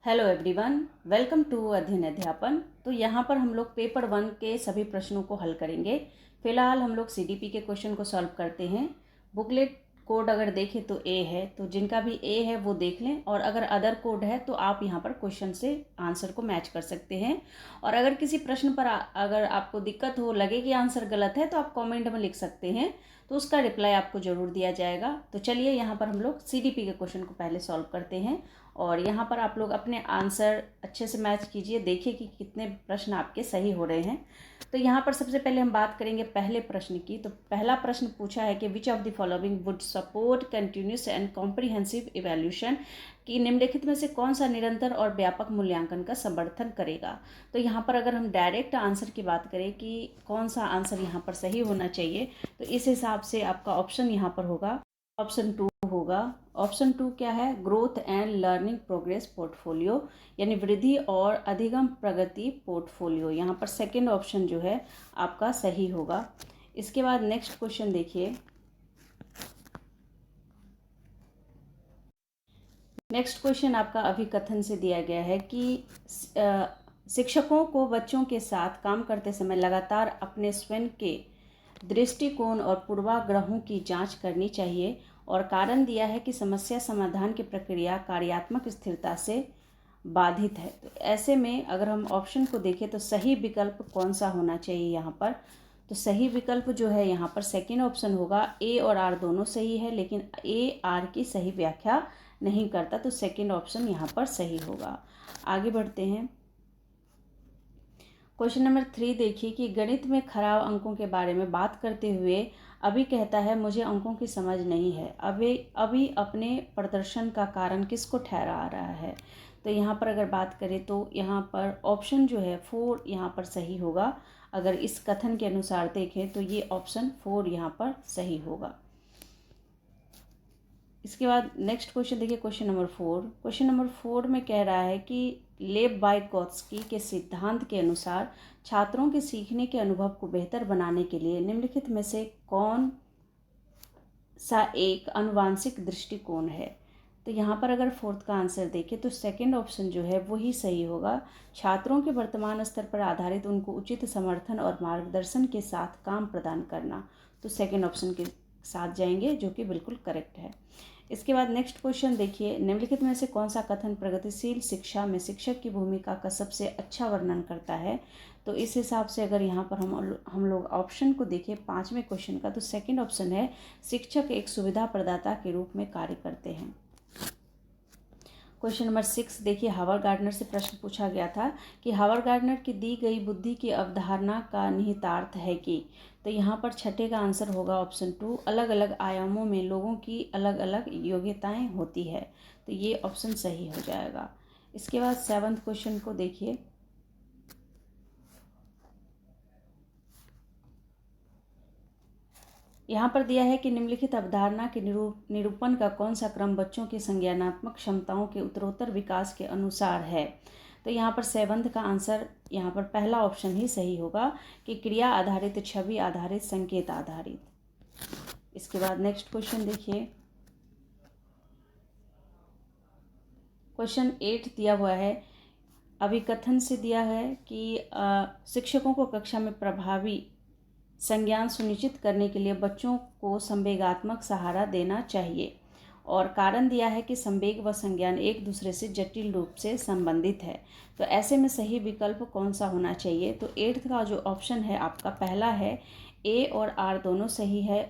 Hello everyone, welcome to अध्ययन अध्यापन। तो यहाँ पर हम लोग पेपर 1 के सभी प्रश्नों को हल करेंगे। फिलहाल हम लोग सीडीपी के क्वेश्चन को सॉल्व करते हैं। बुकलेट कोड अगर देखें तो ए है, तो जिनका भी ए है वो देख लें, और अगर अदर कोड है तो आप यहाँ पर क्वेश्चन से आंसर को मैच कर सकते हैं। और अगर किसी प्रश्न पर अगर आपको दिक्कत हो, लगे कि आंसर गलत है, तो आप कॉमेंट में लिख सकते हैं, तो उसका रिप्लाई आपको ज़रूर दिया जाएगा। तो चलिए यहाँ पर हम लोग सीडीपी के क्वेश्चन को पहले सॉल्व करते हैं, और यहाँ पर आप लोग अपने आंसर अच्छे से मैच कीजिए, देखिए कि कितने प्रश्न आपके सही हो रहे हैं। तो यहाँ पर सबसे पहले हम बात करेंगे पहले प्रश्न की। तो पहला प्रश्न पूछा है कि which of the following would support continuous and comprehensive evaluation, कि निम्नलिखित में से कौन सा निरंतर और व्यापक मूल्यांकन का समर्थन करेगा। तो यहाँ पर अगर हम डायरेक्ट आंसर की बात करें कि कौन सा आंसर यहाँ पर सही होना चाहिए, तो इस हिसाब से आपका ऑप्शन यहाँ पर होगा ऑप्शन 2 होगा। ऑप्शन 2 क्या है? Growth and learning progress portfolio, यानी वृद्धि और अधिगम प्रगति पोर्टफोलियो। यहाँ पर सेकंड ऑप्शन जो है आपका सही होगा। इसके बाद नेक्स्ट क्वेश्चन देखिए। नेक्स्ट क्वेश्चन आपका अभिकथन से दिया गया है कि शिक्षकों को बच्चों के साथ काम करते समय लगातार अपने स्वयं के दृष्टिकोण और पूर्वाग्रहों की जांच करनी चाहिए, और कारण दिया है कि समस्या समाधान की प्रक्रिया कार्यात्मक स्थिरता से बाधित है। तो ऐसे में अगर हम ऑप्शन को देखें तो सही विकल्प कौन सा होना चाहिए यहाँ पर? तो सही विकल्प जो है यहाँ पर सेकंड ऑप्शन होगा। ए और आर दोनों सही है, लेकिन ए आर की सही व्याख्या नहीं करता, तो सेकंड ऑप्शन यहाँ पर सही होगा। आगे बढ़ते हैं। क्वेश्चन नंबर 3 देखिए कि गणित में खराब अंकों के बारे में बात करते हुए अभी कहता है, मुझे अंकों की समझ नहीं है। अभी अपने प्रदर्शन का कारण किसको ठहरा रहा है? तो यहाँ पर अगर बात करें तो यहाँ पर ऑप्शन जो है 4 यहाँ पर सही होगा। अगर इस कथन के अनुसार देखें तो ये ऑप्शन 4 यहाँ पर सही होगा। इसके बाद नेक्स्ट क्वेश्चन देखिए, क्वेश्चन नंबर 4। क्वेश्चन नंबर 4 में कह रहा है कि लेब वाइगोत्स्की के सिद्धांत के अनुसार छात्रों के सीखने के अनुभव को बेहतर बनाने के लिए निम्नलिखित में से कौन सा एक आनुवांशिक दृष्टिकोण है? तो यहाँ पर अगर फोर्थ का आंसर देखें तो सेकंड ऑप्शन जो है वही सही होगा। छात्रों के वर्तमान स्तर पर आधारित उनको उचित समर्थन और मार्गदर्शन के साथ काम प्रदान करना। तो सेकंड ऑप्शन के साथ जाएंगे, जो कि बिल्कुल करेक्ट है। इसके बाद नेक्स्ट क्वेश्चन देखिए, निम्नलिखित में से कौन सा कथन प्रगतिशील शिक्षा में शिक्षक की भूमिका का सबसे अच्छा वर्णन करता है? तो इस हिसाब से अगर यहाँ पर हम लोग ऑप्शन को देखें 5वें क्वेश्चन का, तो सेकंड ऑप्शन है, शिक्षक एक सुविधा प्रदाता के रूप में कार्य करते हैं। क्वेश्चन नंबर 6 देखिए, हावर्ड गार्डनर से प्रश्न पूछा गया था कि हावर्ड गार्डनर की दी गई बुद्धि की अवधारणा का निहितार्थ है कि। तो यहाँ पर छठे का आंसर होगा ऑप्शन 2, अलग अलग आयामों में लोगों की अलग अलग योग्यताएं होती है। तो ये ऑप्शन सही हो जाएगा। इसके बाद 7th क्वेश्चन को देखिए। यहाँ पर दिया है कि निम्नलिखित अवधारणा के निरूपण का कौन सा क्रम बच्चों की संज्ञानात्मक क्षमताओं के उत्तरोत्तर विकास के अनुसार है? तो यहाँ पर 7th का आंसर यहाँ पर पहला ऑप्शन ही सही होगा कि क्रिया आधारित, छवि आधारित, संकेत आधारित। इसके बाद नेक्स्ट क्वेश्चन देखिए। क्वेश्चन 8 दिया हुआ है, अभिकथन से दिया है कि शिक्षकों को कक्षा में प्रभावी संज्ञान सुनिश्चित करने के लिए बच्चों को संवेगात्मक सहारा देना चाहिए, और कारण दिया है कि संवेग व संज्ञान एक दूसरे से जटिल रूप से संबंधित है। तो ऐसे में सही विकल्प कौन सा होना चाहिए? तो 8th का जो ऑप्शन है आपका पहला है, ए और आर दोनों सही है,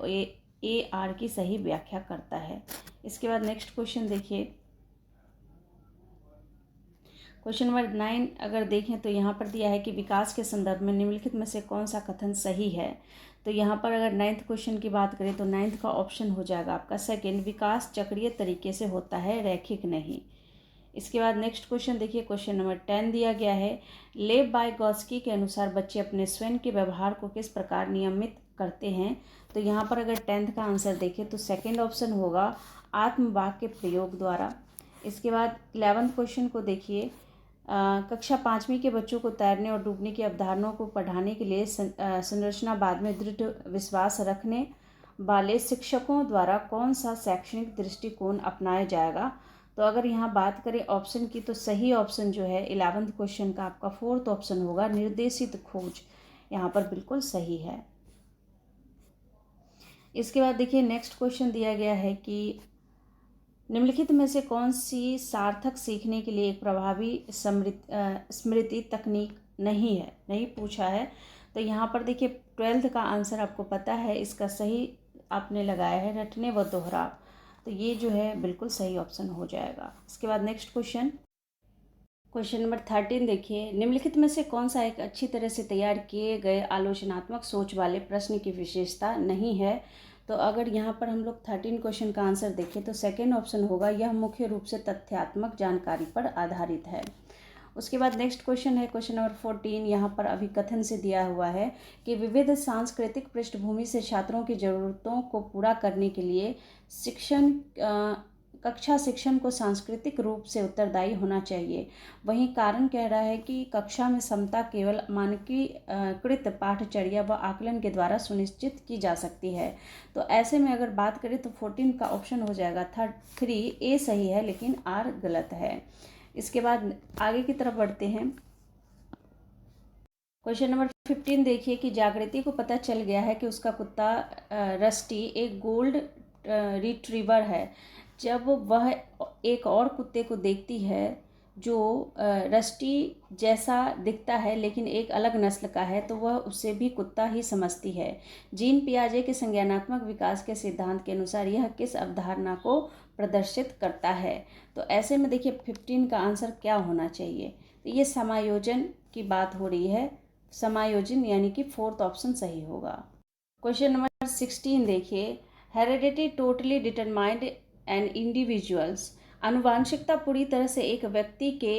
ए आर की सही व्याख्या करता है। इसके बाद नेक्स्ट क्वेश्चन देखिए। क्वेश्चन नंबर 9 अगर देखें तो यहाँ पर दिया है कि विकास के संदर्भ में निम्नलिखित में से कौन सा कथन सही है? तो यहाँ पर अगर 9th क्वेश्चन की बात करें तो 9th का ऑप्शन हो जाएगा आपका सेकंड, विकास चक्रीय तरीके से होता है, रैखिक नहीं। इसके बाद नेक्स्ट क्वेश्चन देखिए, क्वेश्चन नंबर 10 दिया गया है, लेब वाइगोत्स्की के अनुसार बच्चे अपने स्वयं के व्यवहार को किस प्रकार नियमित करते हैं? तो यहाँ पर अगर 10th का आंसर देखें तो सेकेंड ऑप्शन होगा, आत्मवाक्य प्रयोग द्वारा। इसके बाद 11th क्वेश्चन को देखिए, कक्षा 5वीं के बच्चों को तैरने और डूबने की अवधारणाओं को पढ़ाने के लिए संरचनावाद में दृढ़ विश्वास रखने वाले शिक्षकों द्वारा कौन सा शैक्षणिक दृष्टिकोण अपनाया जाएगा? तो अगर यहाँ बात करें ऑप्शन की, तो सही ऑप्शन जो है 11th क्वेश्चन का आपका 4th ऑप्शन होगा, निर्देशित खोज यहाँ पर बिल्कुल सही है। इसके बाद देखिए नेक्स्ट क्वेश्चन दिया गया है कि निम्नलिखित में से कौन सी सार्थक सीखने के लिए एक प्रभावी स्मृति तकनीक नहीं पूछा है। तो यहाँ पर देखिए 12th का आंसर आपको पता है, इसका सही आपने लगाया है रटने व दोहराव, तो ये जो है बिल्कुल सही ऑप्शन हो जाएगा। इसके बाद नेक्स्ट क्वेश्चन नंबर 13 देखिए, निम्नलिखित में से कौन सा एक अच्छी तरह से तैयार किए गए आलोचनात्मक सोच वाले प्रश्न की विशेषता नहीं है। तो अगर यहाँ पर हम लोग 13 क्वेश्चन का आंसर देखें तो सेकेंड ऑप्शन होगा, यह मुख्य रूप से तथ्यात्मक जानकारी पर आधारित है। उसके बाद नेक्स्ट क्वेश्चन है क्वेश्चन नंबर 14, यहाँ पर अभिकथन से दिया हुआ है कि विविध सांस्कृतिक पृष्ठभूमि से छात्रों की ज़रूरतों को पूरा करने के लिए कक्षा शिक्षण को सांस्कृतिक रूप से उत्तरदायी होना चाहिए। वहीं कारण कह रहा है कि कक्षा में समता केवल मानकीकृत पाठचर्या व आकलन के द्वारा सुनिश्चित की जा सकती है। तो ऐसे में अगर बात करें तो 14 का ऑप्शन हो जाएगा 3 ए सही है, लेकिन आर गलत है। इसके बाद आगे की तरफ बढ़ते हैं। क्वेश्चन नंबर 15 देखिए कि जागृति को पता चल गया है कि उसका कुत्ता रस्टी एक गोल्ड रिट्रीवर है। जब वह एक और कुत्ते को देखती है जो रस्टी जैसा दिखता है लेकिन एक अलग नस्ल का है, तो वह उसे भी कुत्ता ही समझती है। जीन पियाजे के संज्ञानात्मक विकास के सिद्धांत के अनुसार यह किस अवधारणा को प्रदर्शित करता है। तो ऐसे में देखिए 15 का आंसर क्या होना चाहिए, तो ये समायोजन की बात हो रही है, समायोजन यानी कि 4th ऑप्शन सही होगा। क्वेश्चन नंबर 16 देखिए, heredity totally determined and individuals, आनुवांशिकता पूरी तरह से एक व्यक्ति के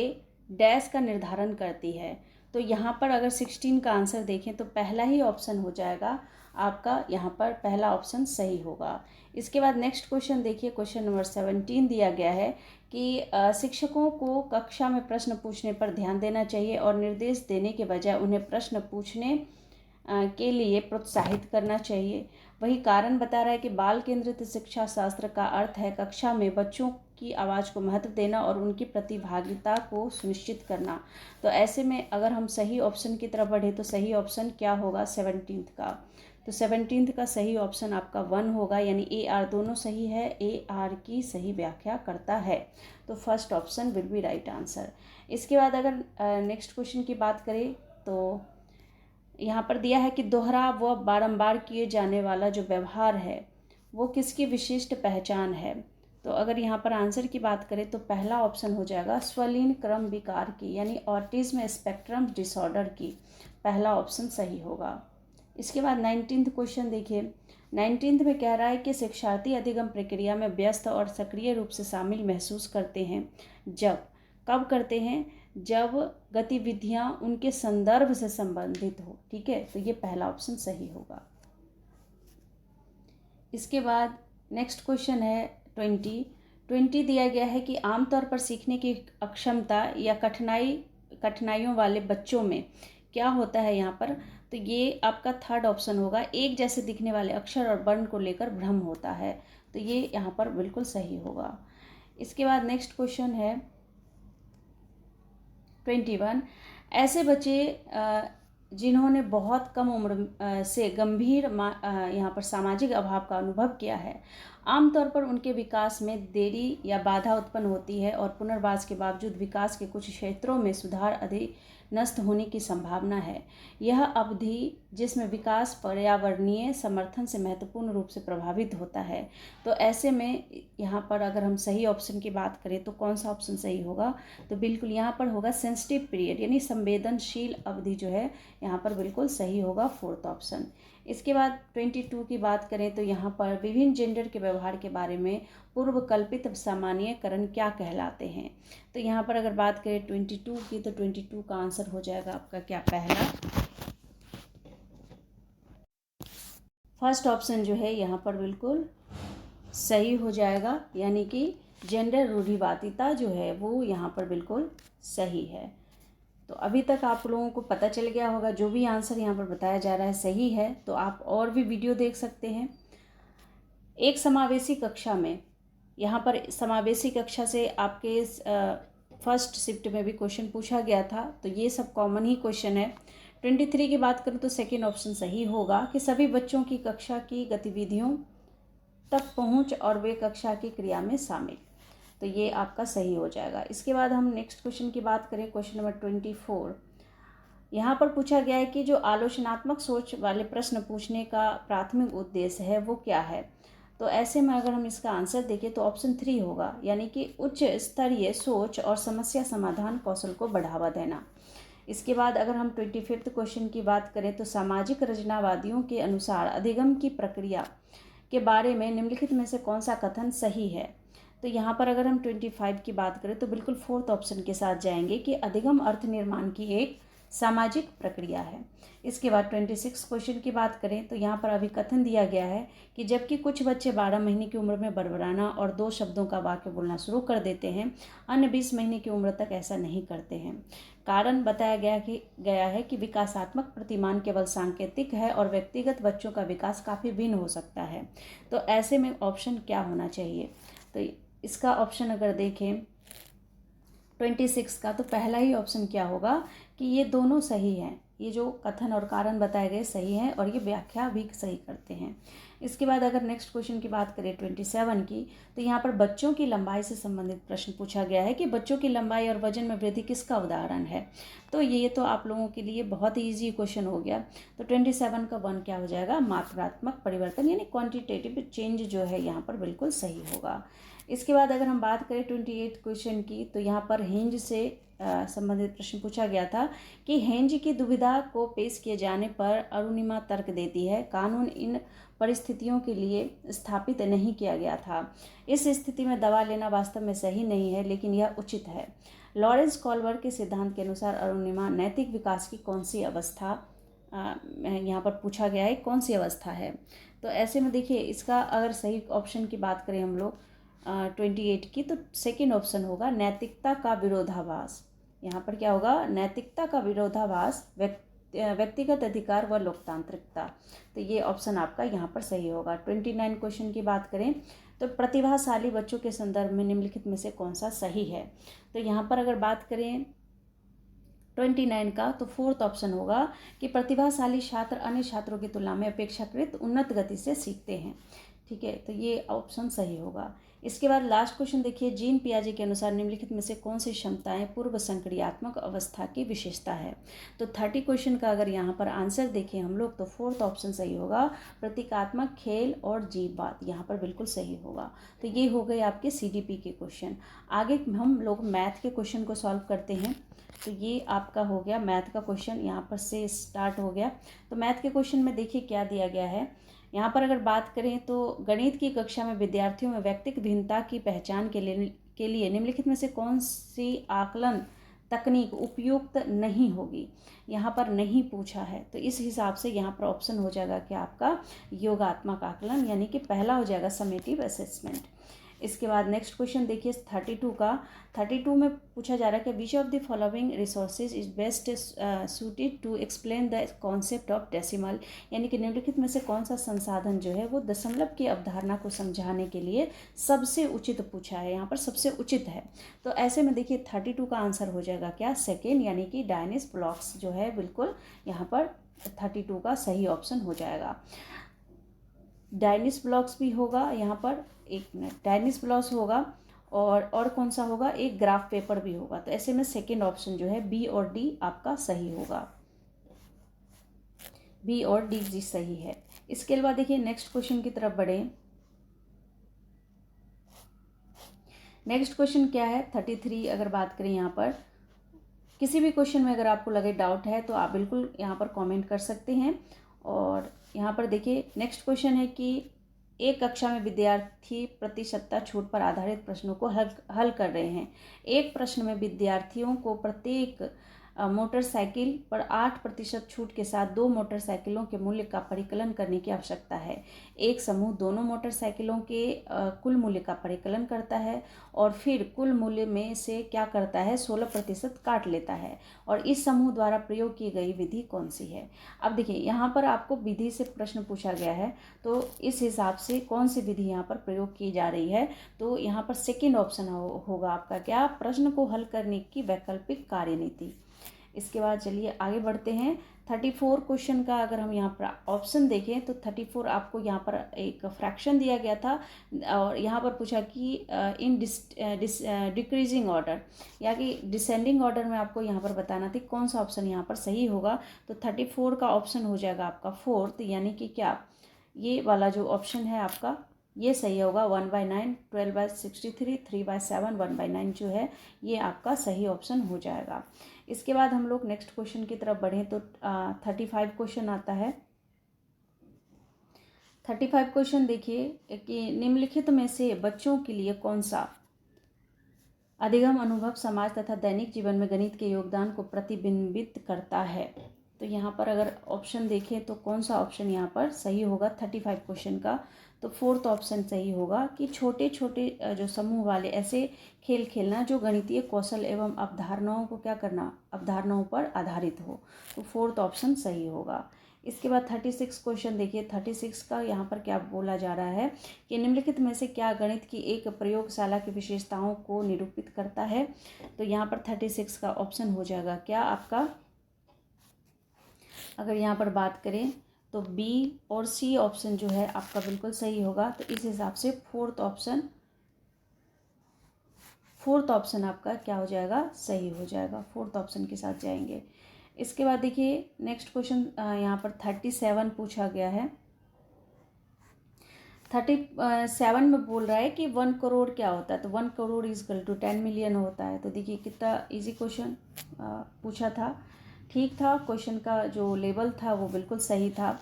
डैश का निर्धारण करती है। तो यहाँ पर अगर 16 का आंसर देखें तो पहला ही ऑप्शन हो जाएगा आपका, यहाँ पर पहला ऑप्शन सही होगा। इसके बाद नेक्स्ट क्वेश्चन देखिए, क्वेश्चन नंबर 17 दिया गया है कि शिक्षकों को कक्षा में प्रश्न पूछने पर ध्यान देना चाहिए और निर्देश देने के बजाय उन्हें प्रश्न पूछने के लिए प्रोत्साहित करना चाहिए। वही कारण बता रहा है कि बाल केंद्रित शिक्षा शास्त्र का अर्थ है कक्षा में बच्चों की आवाज़ को महत्व देना और उनकी प्रतिभागिता को सुनिश्चित करना। तो ऐसे में अगर हम सही ऑप्शन की तरफ बढ़े तो सही ऑप्शन क्या होगा 17 का। तो 17 का सही ऑप्शन आपका 1 होगा, यानी ए आर दोनों सही है, ए आर की सही व्याख्या करता है। तो first option will be right answer. इसके बाद अगर नेक्स्ट क्वेश्चन की बात करें तो यहाँ पर दिया है कि दोहरा व बारंबार किए जाने वाला जो व्यवहार है वो किसकी विशिष्ट पहचान है। तो अगर यहाँ पर आंसर की बात करें तो पहला ऑप्शन हो जाएगा स्वलीन क्रम विकार की, यानी ऑटिज्म स्पेक्ट्रम डिसऑर्डर की, पहला ऑप्शन सही होगा। इसके बाद 19th क्वेश्चन देखिए, 19th में कह रहा है कि शिक्षार्थी अधिगम प्रक्रिया में व्यस्त और सक्रिय रूप से शामिल महसूस करते हैं कब करते हैं, जब गतिविधियां उनके संदर्भ से संबंधित हो। ठीक है, तो ये पहला ऑप्शन सही होगा। इसके बाद नेक्स्ट क्वेश्चन है 20 दिया गया है कि आमतौर पर सीखने की अक्षमता या कठिनाइयों वाले बच्चों में क्या होता है यहाँ पर। तो ये आपका 3rd ऑप्शन होगा, एक जैसे दिखने वाले अक्षर और वर्ण को लेकर भ्रम होता है। तो ये यहाँ पर बिल्कुल सही होगा। इसके बाद नेक्स्ट क्वेश्चन है 21, ऐसे बच्चे जिन्होंने बहुत कम उम्र से गंभीर यहाँ पर सामाजिक अभाव का अनुभव किया है, आमतौर पर उनके विकास में देरी या बाधा उत्पन्न होती है और पुनर्वास के बावजूद विकास के कुछ क्षेत्रों में सुधार अधिक नष्ट होने की संभावना है। यह अवधि जिसमें विकास पर्यावरणीय समर्थन से महत्वपूर्ण रूप से प्रभावित होता है। तो ऐसे में यहाँ पर अगर हम सही ऑप्शन की बात करें तो कौन सा ऑप्शन सही होगा, तो बिल्कुल यहाँ पर होगा सेंसिटिव पीरियड, यानी संवेदनशील अवधि जो है यहाँ पर बिल्कुल सही होगा 4th ऑप्शन। इसके बाद 22 की बात करें तो यहाँ पर विभिन्न जेंडर के व्यवहार के बारे में पूर्व कल्पित सामान्यकरण क्या कहलाते हैं। तो यहाँ पर अगर बात करें 22 की तो 22 का आंसर हो जाएगा आपका क्या, पहला फर्स्ट ऑप्शन जो है यहाँ पर बिल्कुल सही हो जाएगा, यानी कि जेंडर रूढ़िवादिता जो है वो यहाँ पर बिल्कुल सही है। तो अभी तक आप लोगों को पता चल गया होगा, जो भी आंसर यहाँ पर बताया जा रहा है सही है। तो आप और भी वीडियो देख सकते हैं। एक समावेशी कक्षा में यहाँ पर समावेशी कक्षा से आपके फर्स्ट शिफ्ट में भी क्वेश्चन पूछा गया था, तो ये सब कॉमन ही क्वेश्चन है। 23 की बात करूँ तो सेकेंड ऑप्शन सही होगा कि सभी बच्चों की कक्षा की गतिविधियों तक पहुँच और वे कक्षा की क्रिया में शामिल, तो ये आपका सही हो जाएगा। इसके बाद हम नेक्स्ट क्वेश्चन की बात करें, क्वेश्चन नंबर 24। यहाँ पर पूछा गया है कि जो आलोचनात्मक सोच वाले प्रश्न पूछने का प्राथमिक उद्देश्य है वो क्या है। तो ऐसे में अगर हम इसका आंसर देखें तो ऑप्शन 3 होगा, यानी कि उच्च स्तरीय सोच और समस्या समाधान कौशल को बढ़ावा देना। इसके बाद अगर हम 25 क्वेश्चन की बात करें तो सामाजिक रचनावादियों के अनुसार अधिगम की प्रक्रिया के बारे में निम्नलिखित में से कौन सा कथन सही है। तो यहाँ पर अगर हम 25 की बात करें तो बिल्कुल फोर्थ ऑप्शन के साथ जाएंगे कि अधिगम अर्थ निर्माण की एक सामाजिक प्रक्रिया है। इसके बाद 26 क्वेश्चन की बात करें तो यहाँ पर अभी कथन दिया गया है कि जबकि कुछ बच्चे 12 महीने की उम्र में बड़बड़ाना और 2 शब्दों का वाक्य बोलना शुरू कर देते हैं, अन्य 20 महीने की उम्र तक ऐसा नहीं करते हैं। कारण बताया गया है कि विकासात्मक प्रतिमान केवल सांकेतिक है और व्यक्तिगत बच्चों का विकास काफ़ी भिन्न हो सकता है। तो ऐसे में ऑप्शन क्या होना चाहिए। तो इसका ऑप्शन अगर देखें 26 का, तो पहला ही ऑप्शन क्या होगा कि ये दोनों सही हैं, ये जो कथन और कारण बताए गए सही हैं और ये व्याख्या भी सही करते हैं। इसके बाद अगर नेक्स्ट क्वेश्चन की बात करें 27 की, तो यहाँ पर बच्चों की लंबाई से संबंधित प्रश्न पूछा गया है कि बच्चों की लंबाई और वजन में वृद्धि किसका उदाहरण है। तो ये तो आप लोगों के लिए बहुत ही ईजी क्वेश्चन हो गया। तो 27 का 1 क्या हो जाएगा, मात्रात्मक परिवर्तन यानी क्वांटिटेटिव चेंज जो है यहाँ पर बिल्कुल सही होगा। इसके बाद अगर हम बात करें 28 क्वेश्चन की, तो यहाँ पर हेंज से संबंधित प्रश्न पूछा गया था कि हेंज की दुविधा को पेश किए जाने पर अरुणिमा तर्क देती है, कानून इन परिस्थितियों के लिए स्थापित नहीं किया गया था। इस स्थिति में दवा लेना वास्तव में सही नहीं है, लेकिन यह उचित है। लॉरेंस कॉल्बर के सिद्धांत के अनुसार अरुणिमा नैतिक विकास की कौन सी अवस्था यहाँ पर पूछा गया है, कौन सी अवस्था है। तो ऐसे में देखिए इसका अगर सही ऑप्शन की बात करें हम लोग 28 की, तो सेकेंड ऑप्शन होगा नैतिकता का विरोधाभास। यहाँ पर क्या होगा, नैतिकता का विरोधाभास, व्यक्तिगत अधिकार व लोकतांत्रिकता। तो ये ऑप्शन आपका यहाँ पर सही होगा। 29 क्वेश्चन की बात करें तो प्रतिभाशाली बच्चों के संदर्भ में निम्नलिखित में से कौन सा सही है। तो यहाँ पर अगर बात करें 29 का, तो फोर्थ ऑप्शन होगा कि प्रतिभाशाली छात्र अन्य छात्रों की तुलना में अपेक्षाकृत उन्नत गति से सीखते हैं। ठीक है, तो ये ऑप्शन सही होगा। इसके बाद लास्ट क्वेश्चन देखिए, जीन पियाजे के अनुसार निम्नलिखित में से कौन सी क्षमताएं पूर्व संक्रियात्मक अवस्था की विशेषता है। तो 30 क्वेश्चन का अगर यहाँ पर आंसर देखें हम लोग, तो फोर्थ ऑप्शन सही होगा, प्रतीकात्मक खेल और जीववाद, यहाँ पर बिल्कुल सही होगा। तो ये हो गए आपके CDP के क्वेश्चन। आगे हम लोग मैथ के क्वेश्चन को सॉल्व करते हैं। तो ये आपका हो गया मैथ का क्वेश्चन, यहाँ पर से स्टार्ट हो गया। तो मैथ के क्वेश्चन में देखिए क्या दिया गया है। यहाँ पर अगर बात करें तो गणित की कक्षा में विद्यार्थियों में व्यक्तिगत भिन्नता की पहचान के लिए निम्नलिखित में से कौन सी आकलन तकनीक उपयुक्त नहीं होगी। यहाँ पर नहीं पूछा है, तो इस हिसाब से यहाँ पर ऑप्शन हो जाएगा कि आपका योगात्मक आकलन, यानी कि पहला हो जाएगा समेटिव असेसमेंट। इसके बाद नेक्स्ट क्वेश्चन देखिए 32 का। 32 में पूछा जा रहा है कि which of the following resources is best suited to explain the concept of decimal, यानी कि निम्नलिखित में से कौन सा संसाधन जो है वो दशमलव की अवधारणा को समझाने के लिए सबसे उचित पूछा है, यहाँ पर सबसे उचित है। तो ऐसे में देखिए 32 का आंसर हो जाएगा क्या, सेकेंड, यानी कि डायनेस ब्लॉक्स जो है बिल्कुल यहाँ पर 32 का सही ऑप्शन हो जाएगा। डायनेस ब्लॉक्स भी होगा यहाँ पर, एक मिनट, डायनेस ब्लॉक्स होगा और कौन सा होगा, एक ग्राफ पेपर भी होगा। तो ऐसे में सेकेंड ऑप्शन जो है B और D आपका सही होगा, B और D जी सही है। इसके अलावा देखिए नेक्स्ट क्वेश्चन की तरफ बढ़े। नेक्स्ट क्वेश्चन क्या है 33। अगर बात करें यहाँ पर किसी भी क्वेश्चन में अगर आपको लगे डाउट है तो आप बिल्कुल यहाँ पर कमेंट कर सकते हैं। और यहाँ पर देखिए नेक्स्ट क्वेश्चन है कि एक कक्षा में विद्यार्थी प्रतिशतता छूट पर आधारित प्रश्नों को हल कर रहे हैं। एक प्रश्न में विद्यार्थियों को प्रत्येक मोटरसाइकिल पर 8% छूट के साथ 2 मोटरसाइकिलों के मूल्य का परिकलन करने की आवश्यकता है। एक समूह दोनों मोटरसाइकिलों के कुल मूल्य का परिकलन करता है और फिर कुल मूल्य में से क्या करता है, 16% काट लेता है। और इस समूह द्वारा प्रयोग की गई विधि कौन सी है। अब देखिए यहाँ पर आपको विधि से प्रश्न पूछा गया है, तो इस हिसाब से कौन सी विधि यहाँ पर प्रयोग की जा रही है, तो यहाँ पर सेकेंड ऑप्शन होगा आपका क्या, प्रश्न को हल करने की वैकल्पिक कार्यनीति। इसके बाद चलिए आगे बढ़ते हैं। 34 क्वेश्चन का अगर हम यहाँ पर ऑप्शन देखें तो 34 आपको यहाँ पर एक फ्रैक्शन दिया गया था और यहाँ पर पूछा कि इन डिक्रीजिंग ऑर्डर या कि डिसेंडिंग ऑर्डर में आपको यहाँ पर बताना थी कौन सा ऑप्शन यहाँ पर सही होगा। तो 34 का ऑप्शन हो जाएगा आपका 4th, यानी कि क्या, ये वाला जो ऑप्शन है आपका ये सही होगा। 1/9, 12/63, 3/7, 1/9 जो है ये आपका सही ऑप्शन हो जाएगा। इसके बाद हम लोग नेक्स्ट क्वेश्चन की तरफ बढ़ें तो 35 क्वेश्चन आता है। 35 क्वेश्चन देखिए कि निम्नलिखित में से बच्चों के लिए कौन सा अधिगम अनुभव समाज तथा दैनिक जीवन में गणित के योगदान को प्रतिबिंबित करता है। तो यहाँ पर अगर ऑप्शन देखें तो कौन सा ऑप्शन यहाँ पर सही होगा 35 क्वेश्चन का, तो 4th ऑप्शन सही होगा कि छोटे छोटे जो समूह वाले ऐसे खेल खेलना जो गणितीय कौशल एवं अवधारणाओं को क्या करना, अवधारणाओं पर आधारित हो। तो 4th ऑप्शन सही होगा। इसके बाद 36 क्वेश्चन देखिए। 36 का यहाँ पर क्या बोला जा रहा है कि निम्नलिखित में से क्या गणित की एक प्रयोगशाला की विशेषताओं को निरूपित करता है। तो यहाँ पर 36 का ऑप्शन हो जाएगा क्या आपका, अगर यहाँ पर बात करें तो बी और सी ऑप्शन जो है आपका बिल्कुल सही होगा। तो इस हिसाब से 4th ऑप्शन आपका क्या हो जाएगा, सही हो जाएगा। 4th ऑप्शन के साथ जाएंगे। इसके बाद देखिए नेक्स्ट क्वेश्चन यहाँ पर 37 पूछा गया है। 37 में बोल रहा है कि 1 करोड़ क्या होता है, तो 1 crore is equal to 10 million होता है। तो देखिए कितना इजी क्वेश्चन पूछा था, ठीक था, क्वेश्चन का जो लेवल था वो बिल्कुल सही था।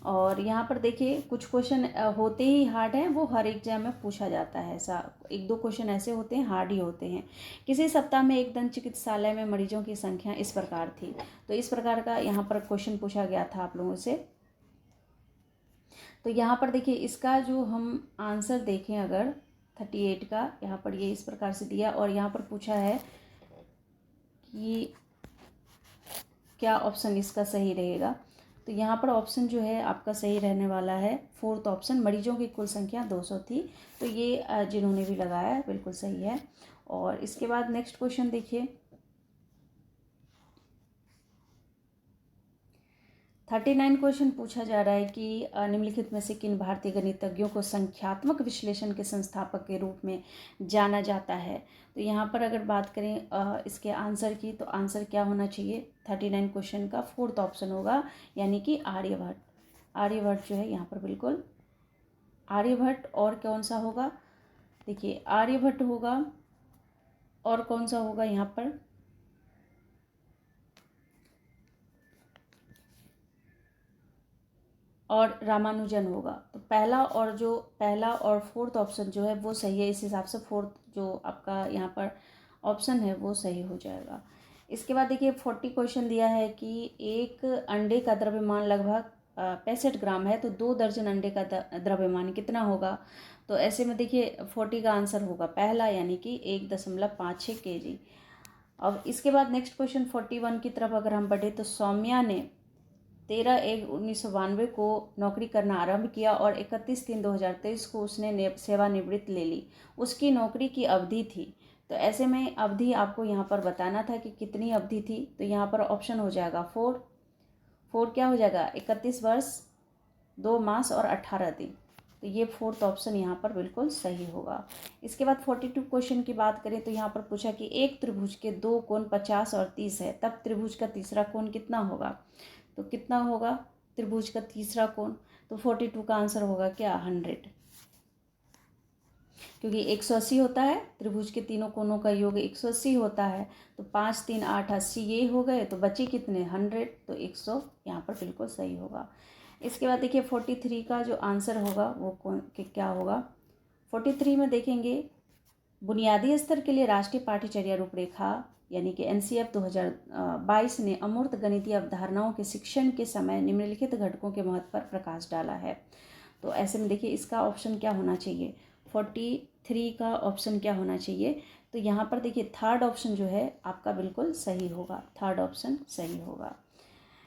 और यहाँ पर देखिए कुछ क्वेश्चन होते ही हार्ड हैं, वो हर एग्जाम में पूछा जाता है। ऐसा 1-2 क्वेश्चन ऐसे होते हैं हार्ड ही होते हैं। किसी सप्ताह में एक दंत चिकित्सालय में मरीजों की संख्या इस प्रकार थी। तो इस प्रकार का यहाँ पर क्वेश्चन पूछा गया था आप लोगों से। तो यहाँ पर देखिए इसका जो हम आंसर देखें अगर 38 का, यहाँ पर ये इस प्रकार से दिया और यहाँ पर पूछा है कि क्या ऑप्शन इसका सही रहेगा। तो यहाँ पर ऑप्शन जो है आपका सही रहने वाला है 4th ऑप्शन, मरीजों की कुल संख्या 200 थी। तो ये जिन्होंने भी लगाया है बिल्कुल सही है। और इसके बाद नेक्स्ट क्वेश्चन देखिए। 39 क्वेश्चन पूछा जा रहा है कि निम्नलिखित में से किन भारतीय गणितज्ञों को संख्यात्मक विश्लेषण के संस्थापक के रूप में जाना जाता है। तो यहाँ पर अगर बात करें इसके आंसर की, तो आंसर क्या होना चाहिए 39 क्वेश्चन का 4th ऑप्शन होगा, यानी कि आर्यभट्ट। आर्यभट्ट जो है यहाँ पर बिल्कुल आर्यभट्ट। और कौन सा होगा, देखिए आर्यभट्ट होगा और कौन सा होगा यहाँ पर, और रामानुजन होगा। तो पहला और 4th ऑप्शन जो है वो सही है। इस हिसाब से 4th जो आपका यहाँ पर ऑप्शन है वो सही हो जाएगा। इसके बाद देखिए 40 क्वेश्चन दिया है कि एक अंडे का द्रव्यमान लगभग 65 ग्राम है, तो 2 दर्जन अंडे का द्रव्यमान कितना होगा। तो ऐसे में देखिए 40 का आंसर होगा पहला, यानी कि 1.56 kg। अब इसके बाद नेक्स्ट क्वेश्चन 41 की तरफ अगर हम बढ़े तो सौम्या ने 13/1/1992 को नौकरी करना आरंभ किया और 31/3/2023 को उसने सेवानिवृत्त ले ली। उसकी नौकरी की अवधि थी। तो ऐसे में अवधि आपको यहाँ पर बताना था कि कितनी अवधि थी। तो यहाँ पर ऑप्शन हो जाएगा 4 क्या हो जाएगा, 31 वर्ष 2 मास और 18 दिन। तो ये 4th ऑप्शन यहाँ पर बिल्कुल सही होगा। इसके बाद 42 क्वेश्चन की बात करें तो यहाँ पर पूछा कि एक त्रिभुज के 2 कोण 50 और 30 है, तब त्रिभुज का तीसरा कोण कितना होगा। तो कितना होगा त्रिभुज का तीसरा कोण, तो 42 का आंसर होगा क्या 100, क्योंकि 180 होता है, त्रिभुज के तीनों कोणों का योग 180 होता है। तो 5 3 8 80 ये हो गए, तो बचे कितने 100, तो 100 यहाँ पर बिल्कुल सही होगा। इसके बाद देखिए 43 का जो आंसर होगा वो क्या होगा। 43 में देखेंगे बुनियादी स्तर के लिए राष्ट्रीय पाठ्यचर्या रूपरेखा यानी कि NCF 2022 ने अमूर्त गणितीय अवधारणाओं के शिक्षण के समय निम्नलिखित घटकों के महत्व पर प्रकाश डाला है। तो ऐसे में देखिए इसका ऑप्शन क्या होना चाहिए, 43 का ऑप्शन क्या होना चाहिए। तो यहाँ पर देखिए थर्ड ऑप्शन जो है आपका बिल्कुल सही होगा, थर्ड ऑप्शन सही होगा।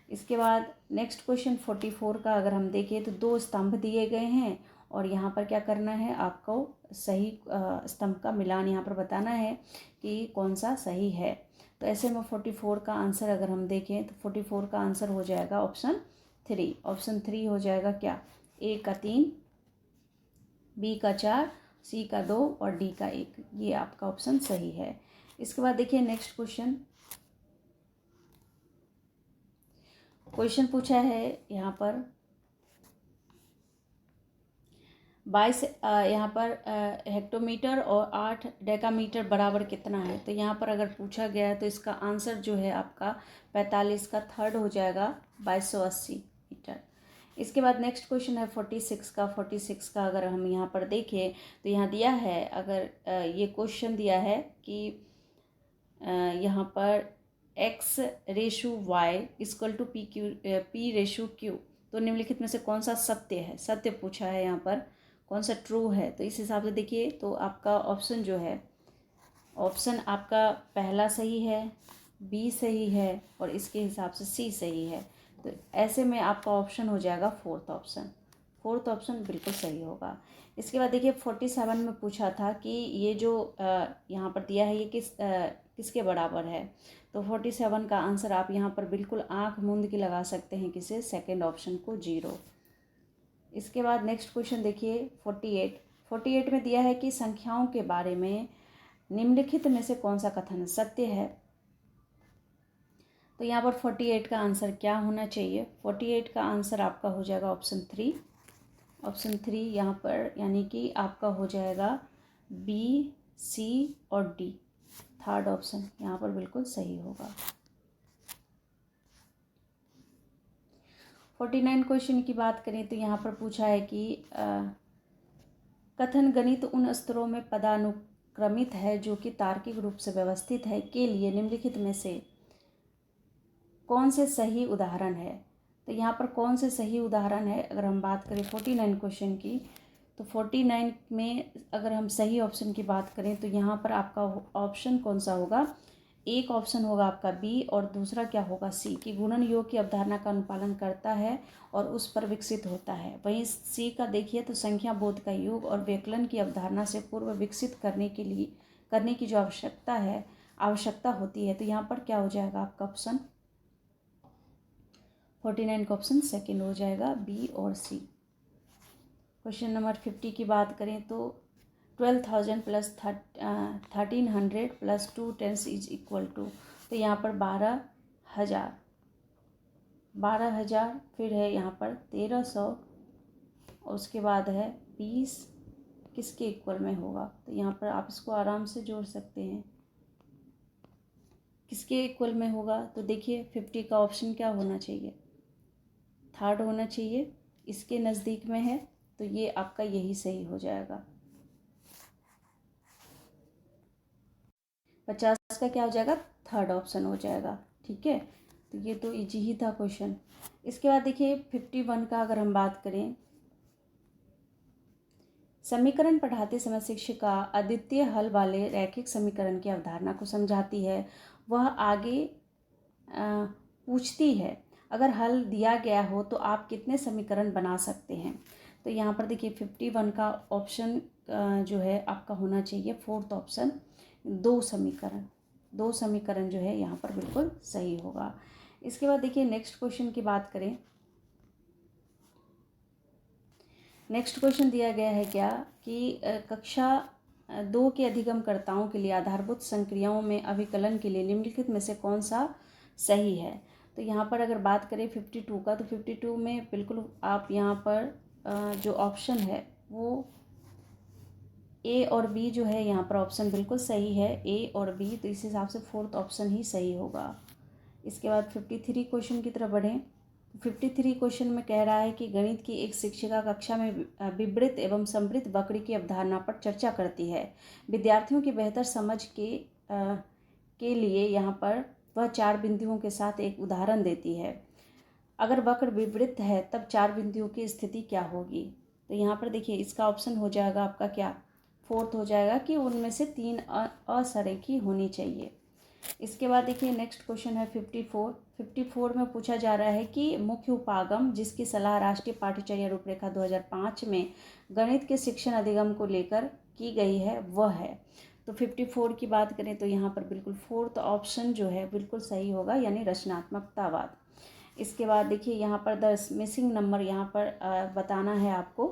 इसके बाद नेक्स्ट क्वेश्चन 44 का अगर हम देखें तो 2 स्तंभ दिए गए हैं और यहाँ पर क्या करना है, आपको सही स्तंभ का मिलान यहाँ पर बताना है कि कौन सा सही है। तो ऐसे में 44 का आंसर अगर हम देखें तो 44 का आंसर हो जाएगा ऑप्शन 3। ऑप्शन 3 हो जाएगा क्या, A का 3, B का 4, C का 2 और D का 1, ये आपका ऑप्शन सही है। इसके बाद देखिए नेक्स्ट क्वेश्चन पूछा है यहाँ पर 22 यहाँ पर हेक्टोमीटर और 8 डेकामीटर बराबर कितना है। तो यहाँ पर अगर पूछा गया है तो इसका आंसर जो है आपका 45 का थर्ड हो जाएगा 2280 मीटर। इसके बाद नेक्स्ट क्वेश्चन है 46 का। 46 का अगर हम यहाँ पर देखें तो यहाँ दिया है, अगर ये क्वेश्चन दिया है कि यहाँ पर x/y = p/q, तो निम्नलिखित में से कौन सा सत्य है, सत्य पूछा है यहाँ पर, कौन सा ट्रू है। तो इस हिसाब से देखिए तो आपका ऑप्शन जो है, ऑप्शन आपका पहला सही है, बी सही है और इसके हिसाब से सी सही है। तो ऐसे में आपका ऑप्शन हो जाएगा फोर्थ ऑप्शन, फोर्थ ऑप्शन बिल्कुल सही होगा। इसके बाद देखिए 47 में पूछा था कि ये जो यहाँ पर दिया है ये किसके बराबर है। तो 47 का आंसर आप यहाँ पर बिल्कुल आंख मूंद के लगा सकते हैं, किसे, सेकंड ऑप्शन को, 0। इसके बाद नेक्स्ट क्वेश्चन देखिए 48 में दिया है कि संख्याओं के बारे में निम्नलिखित में से कौन सा कथन सत्य है। तो यहाँ पर 48 का आंसर क्या होना चाहिए, 48 का आंसर आपका हो जाएगा ऑप्शन 3। ऑप्शन 3 यहाँ पर यानी कि आपका हो जाएगा B, C और D, थर्ड ऑप्शन यहाँ पर बिल्कुल सही होगा। 49 क्वेश्चन की बात करें तो यहाँ पर पूछा है कि कथन गणित उन स्तरों में पदानुक्रमित है जो कि तार्किक रूप से व्यवस्थित है के लिए निम्नलिखित में से कौन से सही उदाहरण है। तो यहाँ पर कौन से सही उदाहरण है, अगर हम बात करें 49 क्वेश्चन की, तो 49 में अगर हम सही ऑप्शन की बात करें तो यहाँ पर आपका ऑप्शन कौन सा होगा, एक ऑप्शन होगा आपका बी और दूसरा क्या होगा, सी, कि गुणन योग की अवधारणा का अनुपालन करता है और उस पर विकसित होता है। वहीं सी का देखिए तो संख्या बोध का योग और व्यकलन की अवधारणा से पूर्व विकसित करने की जो आवश्यकता होती है। तो यहाँ पर क्या हो जाएगा आपका ऑप्शन 49 का ऑप्शन सेकंड हो जाएगा, बी और सी। क्वेश्चन नंबर 50 की बात करें तो 12,000 + 1300 + 2 10 = तो यहाँ पर 12,000 फिर है यहाँ पर 1,300 और उसके बाद है 20 किसके इक्वल में होगा। तो यहाँ पर आप इसको आराम से जोड़ सकते हैं, किसके इक्वल में होगा। तो देखिए 50 का ऑप्शन क्या होना चाहिए, थर्ड होना चाहिए, इसके नज़दीक में है तो ये आपका यही सही हो जाएगा। 50 का क्या हो जाएगा, थर्ड ऑप्शन हो जाएगा, ठीक है। तो ये तो इजी ही था क्वेश्चन। इसके बाद देखिए 51 का अगर हम बात करें, समीकरण पढ़ाते समय शिक्षिका अद्वितीय हल वाले रैखिक समीकरण की अवधारणा को समझाती है। वह आगे पूछती है, अगर हल दिया गया हो तो आप कितने समीकरण बना सकते हैं। तो यहाँ पर देखिए 51 का ऑप्शन जो है आपका होना चाहिए फोर्थ ऑप्शन, 2 समीकरण जो है यहाँ पर बिल्कुल सही होगा। इसके बाद देखिए नेक्स्ट क्वेश्चन की बात करें, नेक्स्ट क्वेश्चन दिया गया है क्या कि कक्षा 2 के अधिगमकर्ताओं के लिए आधारभूत संक्रियाओं में अभिकलन के लिए निम्नलिखित में से कौन सा सही है। तो यहाँ पर अगर बात करें 52 का, तो 52 में बिल्कुल आप यहाँ पर जो ऑप्शन है वो ए और बी जो है, यहाँ पर ऑप्शन बिल्कुल सही है, ए और बी। तो इस हिसाब से फोर्थ ऑप्शन ही सही होगा। इसके बाद 53 क्वेश्चन की तरफ बढ़ें। 53 क्वेश्चन में कह रहा है कि गणित की एक शिक्षिका कक्षा में विवृत एवं समृद्ध वक्र की अवधारणा पर चर्चा करती है। विद्यार्थियों की बेहतर समझ के के लिए यहाँ पर वह 4 बिंदुओं के साथ एक उदाहरण देती है। अगर वक्र विवृत है तब 4 बिंदुओं की स्थिति क्या होगी। तो यहाँ पर देखिए इसका ऑप्शन हो जाएगा आपका क्या, फोर्थ हो जाएगा कि उनमें से 3 असरेखी होनी चाहिए। इसके बाद देखिए नेक्स्ट क्वेश्चन है 54 में पूछा जा रहा है कि मुख्य उपागम जिसकी सलाह राष्ट्रीय पाठ्यचर्या रूपरेखा 2005 में गणित के शिक्षण अधिगम को लेकर की गई है वह है। तो 54 की बात करें तो यहाँ पर बिल्कुल फोर्थ ऑप्शन जो है बिल्कुल सही होगा, यानी रचनात्मकतावाद। इसके बाद देखिए यहाँ पर द मिसिंग नंबर यहाँ पर बताना है आपको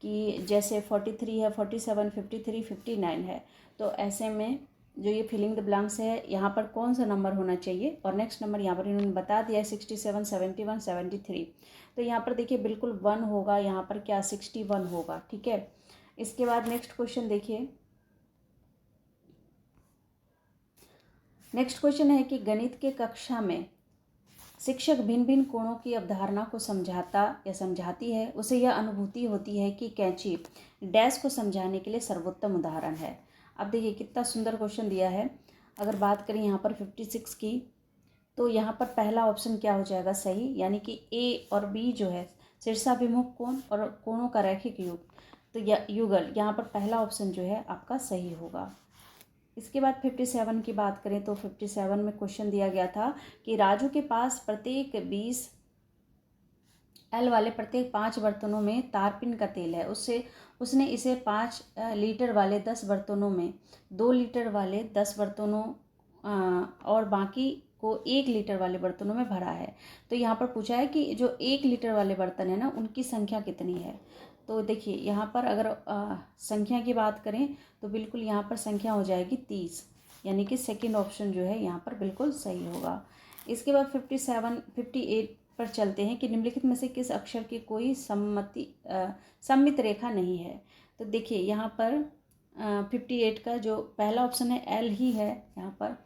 कि जैसे 43 है, 47, 53, 59 है। तो ऐसे में जो ये फिलिंग द ब्लैंक्स है यहाँ पर कौन सा नंबर होना चाहिए, और नेक्स्ट नंबर यहाँ पर इन्होंने बता दिया है 67, 71, 73। तो यहाँ पर देखिए बिल्कुल 1 होगा, यहाँ पर क्या 61 होगा, ठीक है। इसके बाद नेक्स्ट क्वेश्चन देखिए, नेक्स्ट क्वेश्चन है कि गणित के कक्षा में शिक्षक भिन्न भिन्न कोणों की अवधारणा को समझाता या समझाती है, उसे यह अनुभूति होती है कि कैंची डैश को समझाने के लिए सर्वोत्तम उदाहरण है। अब देखिए कितना सुंदर क्वेश्चन दिया है। अगर बात करें यहाँ पर 56 की, तो यहाँ पर पहला ऑप्शन क्या हो जाएगा सही, यानी कि ए और बी जो है शीर्षाभिमुख कोण और कोणों का रैखिक युगल, यहाँ पर पहला ऑप्शन जो है आपका सही होगा। इसके बाद 57 की बात करें तो 57 में क्वेश्चन दिया गया था कि राजू के पास प्रत्येक 20 एल वाले प्रत्येक 5 बर्तनों में तारपीन का तेल है, उसने इसे 5 लीटर वाले 10 बर्तनों में, 2 लीटर वाले 10 बर्तनों और बाकी को 1 लीटर वाले बर्तनों में भरा है। तो यहाँ पर पूछा है कि जो 1 लीटर वाले बर्तन है ना उनकी संख्या कितनी है। तो देखिए यहाँ पर अगर संख्या की बात करें तो बिल्कुल यहाँ पर संख्या हो जाएगी 30, यानी कि सेकंड ऑप्शन जो है यहाँ पर बिल्कुल सही होगा। इसके बाद 58 पर चलते हैं कि निम्नलिखित में से किस अक्षर की कोई सममित रेखा नहीं है। तो देखिए यहाँ पर 58 का जो पहला ऑप्शन है एल ही है यहाँ पर।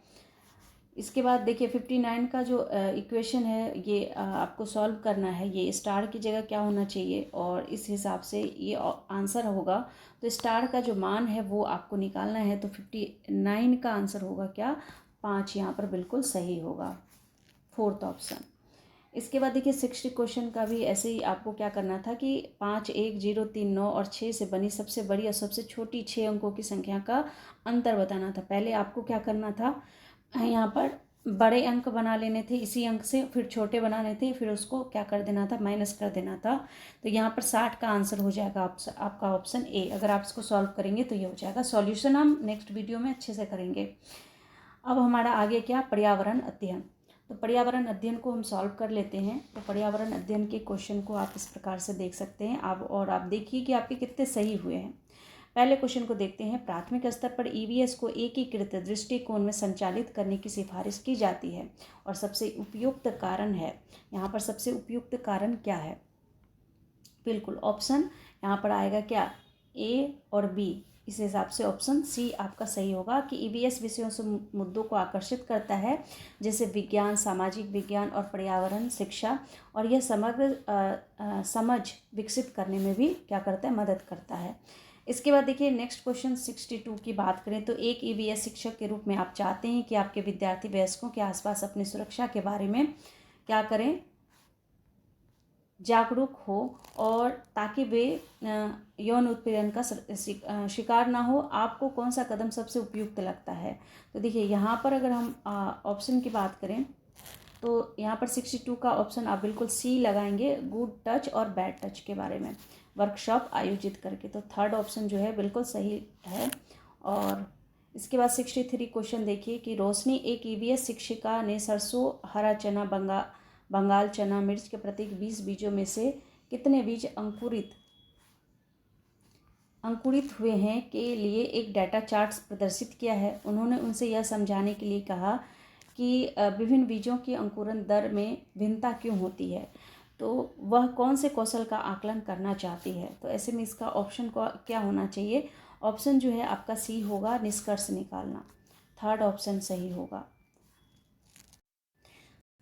इसके बाद देखिए 59 का जो इक्वेशन है ये आपको सॉल्व करना है, ये स्टार की जगह क्या होना चाहिए और इस हिसाब से ये आंसर होगा। तो स्टार का जो मान है वो आपको निकालना है। तो 59 का आंसर होगा क्या 5, यहाँ पर बिल्कुल सही होगा, फोर्थ ऑप्शन। इसके बाद देखिए 60 क्वेश्चन का भी ऐसे ही आपको क्या करना था कि 5, 1, 0, 3, 9 और 6 से बनी सबसे बड़ी और सबसे छोटी 6 अंकों की संख्या का अंतर बताना था। पहले आपको क्या करना था, यहाँ पर बड़े अंक बना लेने थे इसी अंक से, फिर छोटे बनाने थे, फिर उसको क्या कर देना था माइनस कर देना था। तो यहाँ पर 60 का आंसर हो जाएगा आपका ऑप्शन ए। अगर आप इसको सॉल्व करेंगे तो ये हो जाएगा। सॉल्यूशन हम नेक्स्ट वीडियो में अच्छे से करेंगे। अब हमारा आगे क्या, पर्यावरण अध्ययन। तो पर्यावरण अध्ययन को हम सॉल्व कर लेते हैं। तो पर्यावरण अध्ययन के क्वेश्चन को आप इस प्रकार से देख सकते हैं आप देखिए कि आपके कितने सही हुए हैं। पहले क्वेश्चन को देखते हैं। प्राथमिक स्तर पर ईवीएस को एकीकृत दृष्टिकोण में संचालित करने की सिफारिश की जाती है और सबसे उपयुक्त कारण है। यहाँ पर सबसे उपयुक्त कारण क्या है, बिल्कुल ऑप्शन यहाँ पर आएगा क्या ए और बी। इस हिसाब से ऑप्शन सी आपका सही होगा कि ईवीएस विषयों से मुद्दों को आकर्षित करता है, जैसे विज्ञान, सामाजिक विज्ञान और पर्यावरण शिक्षा, और यह समग्र समझ विकसित करने में भी क्या करता है, मदद करता है। इसके बाद देखिए नेक्स्ट क्वेश्चन 62 की बात करें तो एक ईवीएस शिक्षक के रूप में आप चाहते हैं कि आपके विद्यार्थी वयस्कों के आसपास अपनी सुरक्षा के बारे में क्या करें, जागरूक हो, और ताकि वे यौन उत्पीड़न का शिकार ना हो। आपको कौन सा कदम सबसे उपयुक्त लगता है। तो देखिए यहाँ पर अगर हम ऑप्शन की बात करें तो यहाँ पर 62 का ऑप्शन आप बिल्कुल सी लगाएंगे, गुड टच और बैड टच के बारे में वर्कशॉप आयोजित करके। तो थर्ड ऑप्शन जो है बिल्कुल सही है। और इसके बाद 63 क्वेश्चन देखिए कि रोशनी एक ईवीएस शिक्षिका ने सरसों, हरा चना, बंगाल चना, मिर्च के प्रत्येक 20 बीजों में से कितने बीज अंकुरित हुए हैं के लिए एक डाटा चार्ट प्रदर्शित किया है। उन्होंने उनसे यह समझाने के लिए कहा कि विभिन्न बीजों की अंकुरण दर में भिन्नता क्यों होती है, तो वह कौन से कौशल का आकलन करना चाहती है। तो ऐसे में इसका ऑप्शन को क्या होना चाहिए, ऑप्शन जो है आपका सी होगा, निष्कर्ष निकालना। थर्ड ऑप्शन सही होगा।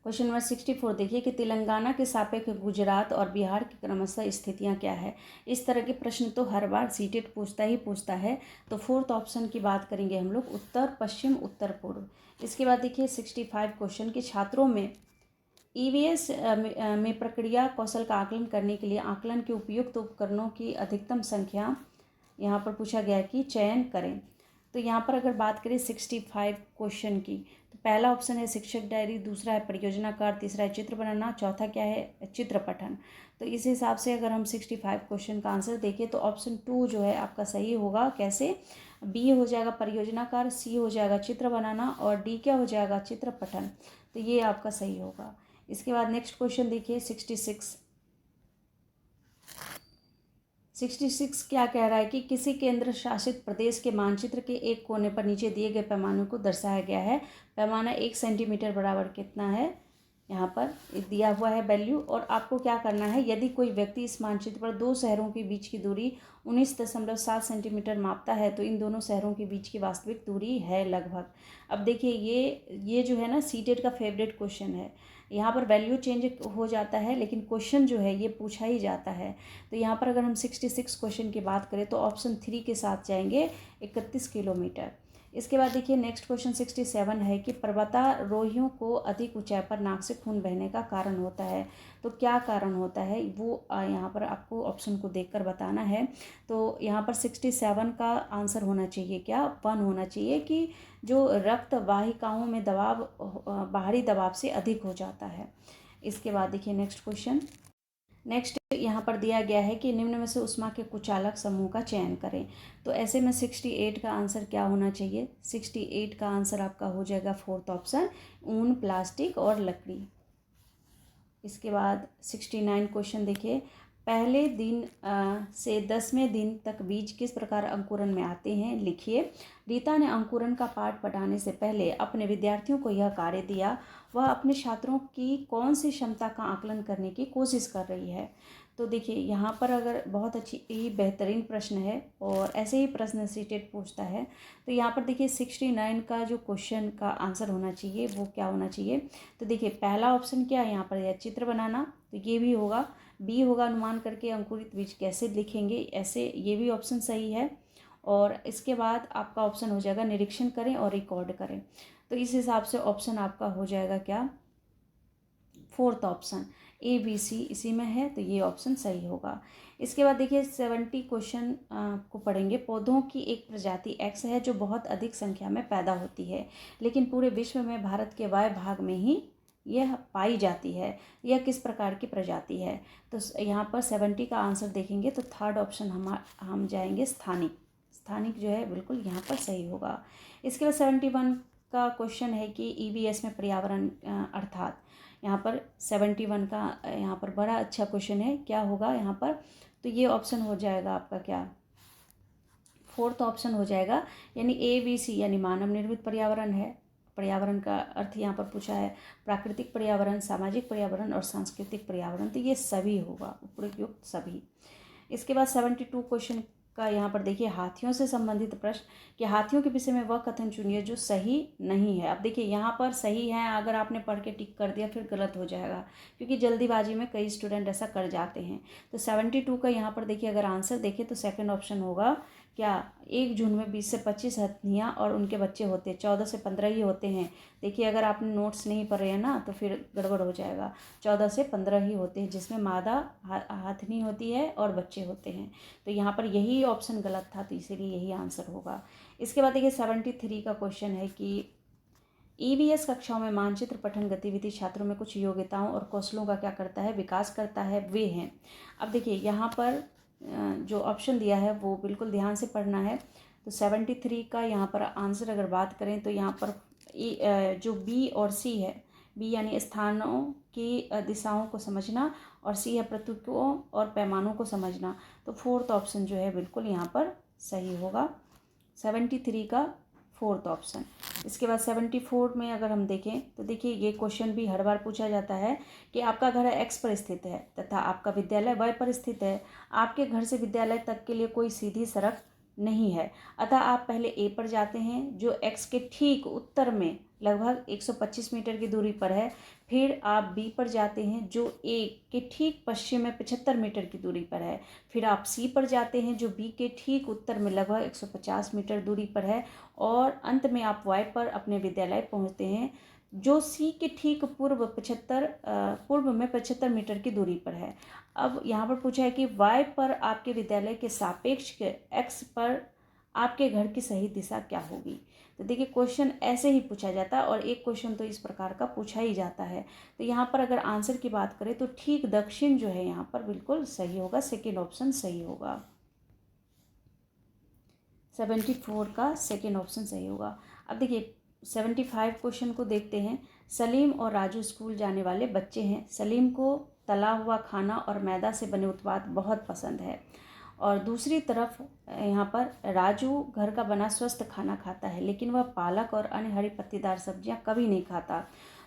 क्वेश्चन नंबर 64 देखिए कि तेलंगाना के सापेक्ष गुजरात और बिहार की क्रमशः स्थितियां क्या है। इस तरह के प्रश्न तो हर बार सीटेट पूछता है। तो फोर्थ ऑप्शन की बात करेंगे हम लोग, उत्तर पश्चिम उत्तर पूर्व। इसके बाद देखिए 65 क्वेश्चन के छात्रों में ईवीएस में प्रक्रिया कौशल का आकलन करने के लिए आकलन के उपयुक्त उपकरणों की अधिकतम संख्या यहाँ पर पूछा गया कि चयन करें। तो यहाँ पर अगर बात करें 65 क्वेश्चन की, तो पहला ऑप्शन है शिक्षक डायरी, दूसरा है परियोजना कार्ड, तीसरा है चित्र बनाना, चौथा क्या है चित्र पठन। तो इस हिसाब से अगर हम 65 क्वेश्चन का आंसर देखें तो ऑप्शन 2 जो है आपका सही होगा। कैसे? बी हो जाएगा परियोजना कार्य, सी हो जाएगा चित्र बनाना और डी क्या हो जाएगा चित्र पठन। तो ये आपका सही होगा। इसके बाद नेक्स्ट क्वेश्चन देखिए 66 क्या कह रहा है कि किसी केंद्र शासित प्रदेश के मानचित्र के एक कोने पर नीचे दिए गए पैमानों को दर्शाया गया है। पैमाना 1 सेंटीमीटर बराबर कितना है, यहाँ पर दिया हुआ है वैल्यू। और आपको क्या करना है, यदि कोई व्यक्ति इस मानचित्र पर दो शहरों के बीच की दूरी 19.7 सेंटीमीटर मापता है तो इन दोनों शहरों के बीच की वास्तविक दूरी है लगभग। अब देखिए ये जो है ना सीटेट का फेवरेट क्वेश्चन है। यहाँ पर वैल्यू चेंज हो जाता है लेकिन क्वेश्चन जो है ये पूछा ही जाता है। तो यहाँ पर अगर हम 66 क्वेश्चन की बात करें तो ऑप्शन 3 के साथ जाएंगे 31 किलोमीटर। इसके बाद देखिए नेक्स्ट क्वेश्चन 67 है कि पर्वतारोहियों को अधिक ऊंचाई पर नाक से खून बहने का कारण होता है। तो क्या कारण होता है वो यहाँ पर आपको ऑप्शन को देखकर बताना है। तो यहाँ पर 67 का आंसर होना चाहिए क्या, 1 होना चाहिए कि जो रक्त वाहिकाओं में दबाव बाहरी दबाव से अधिक हो जाता है। इसके बाद देखिए नेक्स्ट यहाँ पर दिया गया है कि निम्न में से ऊष्मा के कुचालक समूह का चयन करें। तो ऐसे में 68 का आंसर क्या होना चाहिए, 68 का आंसर आपका हो जाएगा 4th ऑप्शन, ऊन, प्लास्टिक और लकड़ी। इसके बाद 69 क्वेश्चन देखिए, पहले दिन से 10वें दिन तक बीज किस प्रकार अंकुरन में आते हैं, लिखिए। रीता ने अंकुरन का पाठ पढ़ाने से पहले अपने विद्यार्थियों को यह कार्य दिया। वह अपने छात्रों की कौन सी क्षमता का आकलन करने की कोशिश कर रही है। तो देखिए यहाँ पर अगर बहुत अच्छी बेहतरीन प्रश्न है और ऐसे ही प्रश्न सीटेट पूछता है। तो यहाँ पर देखिए 69 का जो क्वेश्चन का आंसर होना चाहिए वो क्या होना चाहिए। तो देखिए पहला ऑप्शन क्या है यहाँ पर, यह चित्र बनाना, तो ये भी होगा। बी होगा अनुमान करके अंकुरित बीज कैसे लिखेंगे, ऐसे, ये भी ऑप्शन सही है। और इसके बाद आपका ऑप्शन हो जाएगा निरीक्षण करें और रिकॉर्ड करें। तो इस हिसाब से ऑप्शन आपका हो जाएगा क्या, 4th option, A B C इसी में है, तो ये ऑप्शन सही होगा। इसके बाद देखिए 70 क्वेश्चन को पढ़ेंगे। पौधों की एक प्रजाति एक्स है जो बहुत अधिक संख्या में पैदा होती है लेकिन पूरे विश्व में भारत के वाय भाग में ही यह पाई जाती है। यह किस प्रकार की प्रजाति है। तो यहाँ पर 70 का आंसर देखेंगे तो 3rd ऑप्शन हम जाएंगे स्थानिक जो है बिल्कुल यहाँ पर सही होगा। इसके बाद 71 का क्वेश्चन है कि ईवीएस में पर्यावरण अर्थात, यहाँ पर 71 का यहाँ पर बड़ा अच्छा क्वेश्चन है, क्या होगा यहाँ पर। तो ये ऑप्शन हो जाएगा आपका क्या, 4th ऑप्शन हो जाएगा, यानी ए बी सी, यानी मानव निर्मित पर्यावरण है। पर्यावरण का अर्थ यहाँ पर पूछा है प्राकृतिक पर्यावरण, सामाजिक पर्यावरण और सांस्कृतिक पर्यावरण, तो ये सभी होगा, उपयुक्त सभी। इसके बाद 72 क्वेश्चन का यहाँ पर देखिए हाथियों से संबंधित प्रश्न, कि हाथियों के विषय में वह कथन चुनिए जो सही नहीं है। अब देखिए यहाँ पर सही है, अगर आपने पढ़ के टिक कर दिया फिर गलत हो जाएगा, क्योंकि जल्दीबाजी में कई स्टूडेंट ऐसा कर जाते हैं। तो 72 का यहाँ पर देखिए अगर आंसर देखें तो 2nd ऑप्शन होगा क्या, एक झुंड में 20 से 25 हथिनियाँ और उनके बच्चे होते हैं, 14 से 15 ही होते हैं। देखिए अगर आपने नोट्स नहीं पढ़े हैं ना तो फिर गड़बड़ हो जाएगा, 14 से 15 ही होते हैं जिसमें मादा हथिनी होती है और बच्चे होते हैं। तो यहाँ पर यही ऑप्शन गलत था, तो इसीलिए यही आंसर होगा। इसके बाद देखिए 73 का क्वेश्चन है कि ईवीएस कक्षाओं में मानचित्र पठन गतिविधि छात्रों में कुछ योग्यताओं और कौशलों का क्या करता है, विकास करता है, वे हैं। अब देखिए यहाँ पर जो ऑप्शन दिया है वो बिल्कुल ध्यान से पढ़ना है। तो 73 का यहाँ पर आंसर अगर बात करें तो यहाँ पर जो बी और सी है, बी यानी स्थानों की दिशाओं को समझना और सी है प्रतीकों और पैमानों को समझना। तो 4th ऑप्शन जो है बिल्कुल यहाँ पर सही होगा, 73 का 4th ऑप्शन। इसके बाद 74 में अगर हम देखें तो देखिए ये क्वेश्चन भी हर बार पूछा जाता है कि आपका घर एक्स पर स्थित है तथा आपका विद्यालय वाई पर स्थित है। आपके घर से विद्यालय तक के लिए कोई सीधी सड़क नहीं है, अतः आप पहले ए पर जाते हैं जो एक्स के ठीक उत्तर में लगभग 125 मीटर की दूरी पर है। फिर आप बी पर जाते हैं जो ए के ठीक पश्चिम में 75 मीटर की दूरी पर है। फिर आप सी पर जाते हैं जो बी के ठीक उत्तर में लगभग 150 मीटर दूरी पर है। और अंत में आप वाई पर अपने विद्यालय पहुंचते हैं जो सी के ठीक पूर्व में 75 मीटर की दूरी पर है। अब यहाँ पर पूछा है कि वाई पर आपके विद्यालय के सापेक्ष एक्स पर आपके घर की सही दिशा क्या होगी। तो देखिए क्वेश्चन ऐसे ही पूछा जाता है और एक क्वेश्चन तो इस प्रकार का पूछा ही जाता है। तो यहाँ पर अगर आंसर की बात करें तो ठीक दक्षिण जो है यहाँ पर बिल्कुल सही होगा, सेकेंड ऑप्शन सही होगा। 74 का सेकेंड ऑप्शन सही होगा। अब देखिए 75 क्वेश्चन को देखते हैं। सलीम और राजू स्कूल जाने वाले बच्चे हैं। सलीम को तला हुआ खाना और मैदा से बने उत्पाद बहुत पसंद है और दूसरी तरफ यहाँ पर राजू घर का बना स्वस्थ खाना खाता है, लेकिन वह पालक और अन्य हरी पत्तीदार सब्जियाँ कभी नहीं खाता।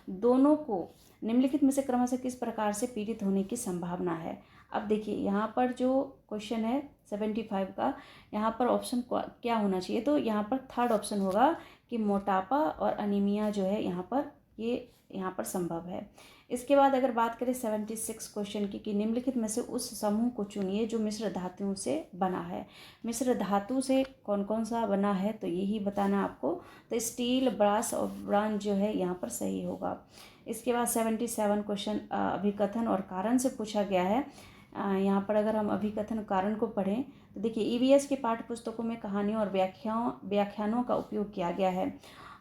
दोनों को निम्नलिखित में से क्रमशः किस प्रकार से पीड़ित होने की संभावना है। अब देखिए यहाँ पर जो क्वेश्चन है 75 का, यहाँ पर ऑप्शन क्या होना चाहिए, तो यहाँ पर थर्ड ऑप्शन होगा कि मोटापा और अनीमिया जो है यहाँ पर संभव है। इसके बाद अगर बात करें 76 क्वेश्चन की कि निम्नलिखित में से उस समूह को चुनिए जो मिश्र धातुओं से बना है। मिश्र धातु से कौन कौन सा बना है तो यही बताना आपको। तो स्टील, ब्रास और ब्रॉन्ज जो है यहाँ पर सही होगा। इसके बाद 77 क्वेश्चन अभिकथन और कारण से पूछा गया है। यहाँ पर अगर हम अभिकथन कारण को पढ़ें तो देखिए ईवीएस के पाठ्य पुस्तकों में कहानियों और व्याख्यानों का उपयोग किया गया है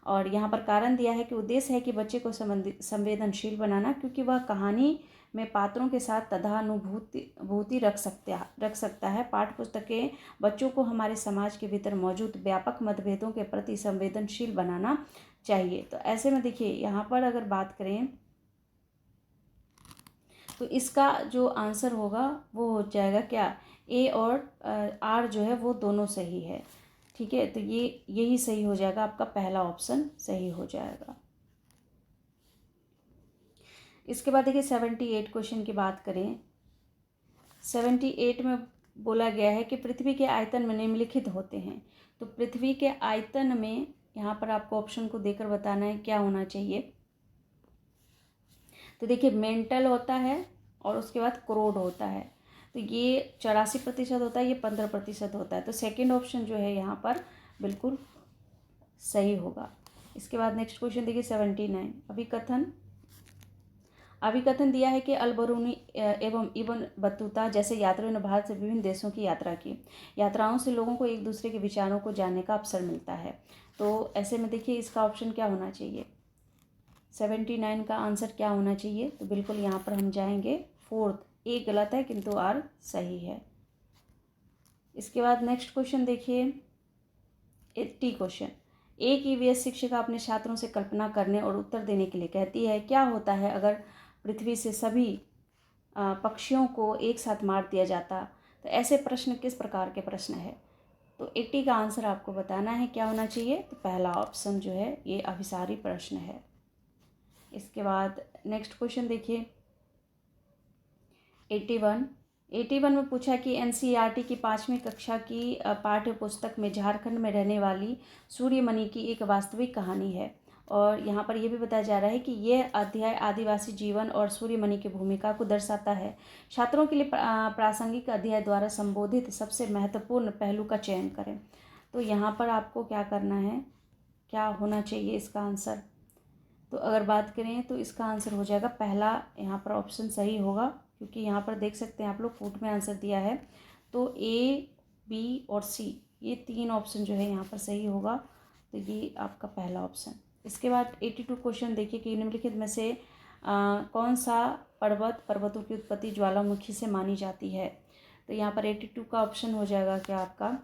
और यहाँ पर कारण दिया है कि उद्देश्य है कि बच्चे को संवेदनशील बनाना, क्योंकि वह कहानी में पात्रों के साथ तदानुभूति रख सकता है। पाठ्य पुस्तकें बच्चों को हमारे समाज के भीतर मौजूद व्यापक मतभेदों के प्रति संवेदनशील बनाना चाहिए। तो ऐसे में देखिए यहाँ पर अगर बात करें तो इसका जो आंसर होगा वो हो जाएगा क्या, ए और आर जो है वो दोनों सही है। ठीक है, तो यही सही हो जाएगा, आपका पहला ऑप्शन सही हो जाएगा। इसके बाद देखिए 78 क्वेश्चन की बात करें। 78 में बोला गया है कि पृथ्वी के आयतन में निम्नलिखित होते हैं। तो पृथ्वी के आयतन में यहाँ पर आपको ऑप्शन को देकर बताना है क्या होना चाहिए। तो देखिए मेंटल होता है और उसके बाद करोड़ होता है, तो ये 84% होता है, ये 15% होता है। तो सेकंड ऑप्शन जो है यहाँ पर बिल्कुल सही होगा। इसके बाद नेक्स्ट क्वेश्चन देखिए 79 अभिकथन दिया है कि अलबरूनी एवं इब्न बतूता जैसे यात्रियों ने भारत से विभिन्न देशों की यात्रा की। यात्राओं से लोगों को एक दूसरे के विचारों को जानने का अवसर मिलता है। तो ऐसे में देखिए इसका ऑप्शन क्या होना चाहिए, 79 का आंसर क्या होना चाहिए। तो बिल्कुल यहाँ पर हम जाएंगे फोर्थ, ए गलत है किंतु आर सही है। इसके बाद नेक्स्ट क्वेश्चन देखिए 80 क्वेश्चन। एक ईवीएस शिक्षिका अपने छात्रों से कल्पना करने और उत्तर देने के लिए कहती है, क्या होता है अगर पृथ्वी से सभी पक्षियों को एक साथ मार दिया जाता। तो ऐसे प्रश्न किस प्रकार के प्रश्न है। तो 80 का आंसर आपको बताना है क्या होना चाहिए। तो पहला ऑप्शन जो है ये अभिसारी प्रश्न है। इसके बाद नेक्स्ट क्वेश्चन देखिए 81 में पूछा कि एनसीईआरटी की 5वीं कक्षा की पाठ्य पुस्तक में झारखंड में रहने वाली सूर्यमणि की एक वास्तविक कहानी है और यहाँ पर यह भी बताया जा रहा है कि यह अध्याय आदिवासी जीवन और सूर्यमणि की भूमिका को दर्शाता है। छात्रों के लिए प्रासंगिक अध्याय द्वारा संबोधित सबसे महत्वपूर्ण पहलू का चयन करें। तो यहाँ पर आपको क्या करना है, क्या होना चाहिए इसका आंसर। तो अगर बात करें तो इसका आंसर हो जाएगा पहला, यहाँ पर ऑप्शन सही होगा, क्योंकि यहाँ पर देख सकते हैं आप लोग फुट में आंसर दिया है। तो ए, बी और सी ये 3 ऑप्शन जो है यहाँ पर सही होगा। तो ये आपका पहला ऑप्शन। इसके बाद 82 क्वेश्चन देखिए कि निम्नलिखित में से कौन सा पर्वतों की उत्पत्ति ज्वालामुखी से मानी जाती है। तो यहाँ पर 82 का ऑप्शन हो जाएगा क्या आपका,